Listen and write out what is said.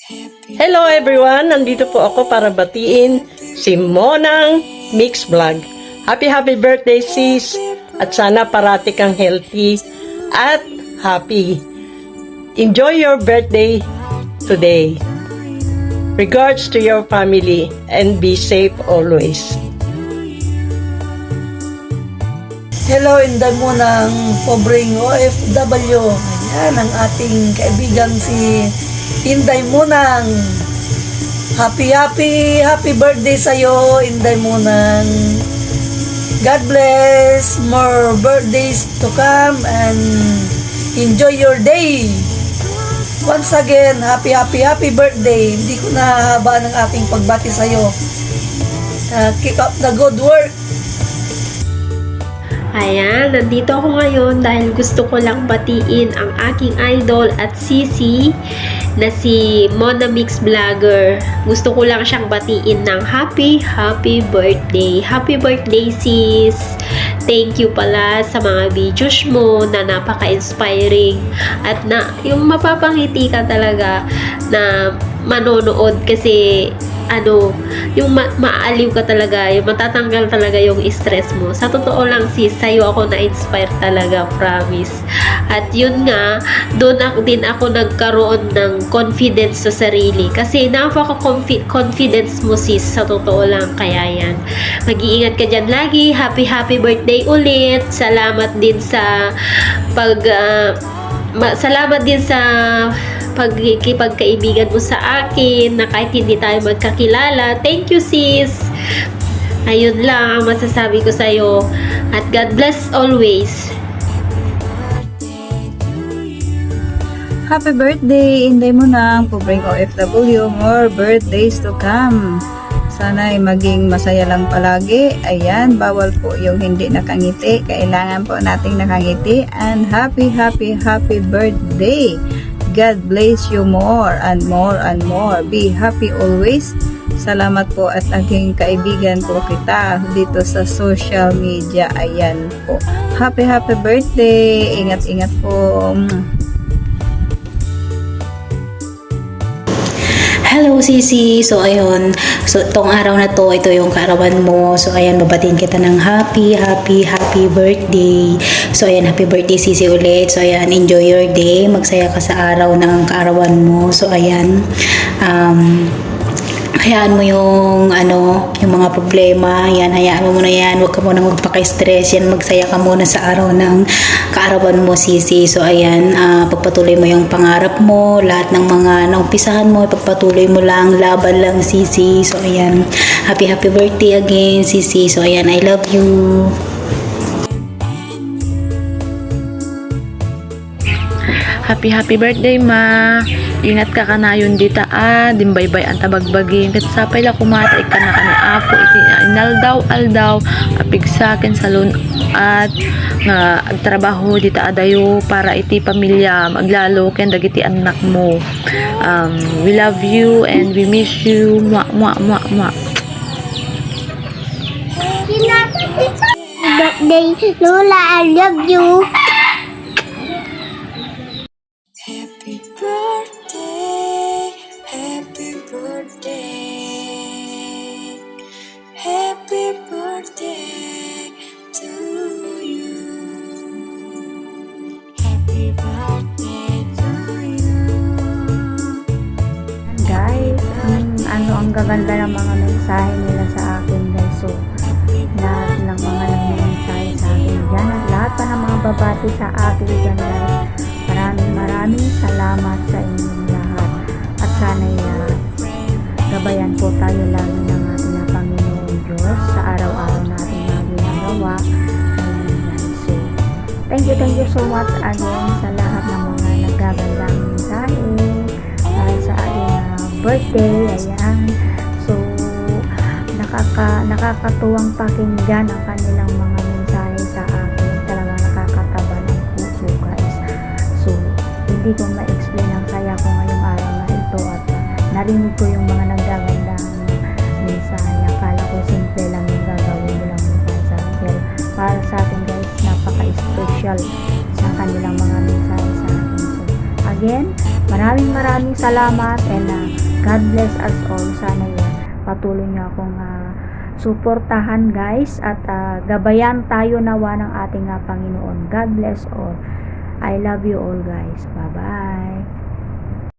Hello everyone! Nandito po ako para batiin si Monang Mix Vlog. Happy birthday sis! At sana parati kang healthy at happy. Enjoy your birthday today. Regards to your family and be safe always. Hello, inday mo ng pobreng OFW. Ayan, ang ating kaibigan si Inday Munang. Happy birthday sa'yo, Inday Munang. God bless, more birthdays to come and enjoy your day. Once again, happy birthday. Hindi ko nahabaan ang aking pagbati sa'yo. Keep up the good work. Ayan, nandito ako ngayon dahil gusto ko lang batiin ang aking idol at sisi na si Mona Mix Vlogger. Gusto ko lang siyang batiin ng happy birthday. Happy birthday sis! Thank you pala sa mga videos mo na napaka-inspiring at na yung mapapangiti ka talaga na manonood kasi yung maaliw ka talaga, yung matatanggal talaga yung stress mo. Sa totoo lang sis, sa'yo ako na-inspire talaga, promise. At yun nga, doon din ako nagkaroon ng confidence sa sarili. Kasi napaka-confidence mo sis, sa totoo lang. Kaya yan. Mag-iingat ka dyan lagi. Happy birthday ulit. Salamat din sa salamat din sa pagkikipagkaibigan mo sa akin na kahit hindi tayo magkakilala. Thank you sis. Ayun lang ang masasabi ko sa'yo. At God bless always. Happy birthday! Inday mo ng pobreng OFW. More birthdays to come. Sana ay maging masaya lang palagi. Ayan, bawal po yung hindi nakangiti. Kailangan po nating nakangiti. And happy birthday! God bless you more and more and more. Be happy always. Salamat po at aking kaibigan po kita dito sa social media. Ayan po. Happy birthday. Ingat po. Hello Sisi! So ayun, so tong araw na to, ito yung kaarawan mo. So ayan, babatiin kita ng happy birthday. So ayan, happy birthday Sisi ulit. So ayan, enjoy your day. Magsaya ka sa araw ng kaarawan mo. So ayan, hayaan mo yung yung mga problema, yan, hayaan mo muna yan, huwag ka muna magpaka-stress, yan, magsaya ka muna sa araw ng kaarawan mo sisi. So ayan, pagpatuloy mo yung pangarap mo, lahat ng mga naumpisahan mo, pagpatuloy mo lang, laban lang sisi. So ayan, happy birthday again sisi. So ayan, I love you. Happy birthday ma. Ingat ka kanayon dita dimbaybay ang tabagbagin ket sapay la kumata ka na kani apo iti inaldaw apig saken salon at nga agtrabaho dita adayo para iti pamilya maglalo ken dagiti anak mo. We love you and we miss you. Birthday Lola, I love you. Happy birthday to you. Happy birthday to you. Guys, ang gaganda ng mga mensahe nila sa akin guys. So, lahat ng mga nagmensahe sa akin dyan at lahat pa ng mga babati sa akin dyan guys. Maraming salamat sa inyong lahat. At sana'y gabayan po tayo lagi ng ating Panginoon Diyos sa araw-araw natin na ginagawa. So, thank you so much again sa lahat ng mga nagagandang mensahe sa ating birthday. Ayan. So, nakakatuwang pakinggan ang kanilang mga mensahe sa akin. Talagang nakakataba ng puso guys. So, hindi ko ma-explain ang saya ko ngayong araw na ito at narinig ko yung mga nagagandang mensahe. Akala ko simple lang yung gagawin mo lang mensahe sa akin. Pero para sa akin guys, napaka-special ng kanilang mga mensahe sa akin. So, again, Maraming salamat and God bless us all. Sana yan patuloy niyo akong suportahan guys at gabayan tayo nawa ng ating Panginoon. God bless all. I love you all guys. Bye bye.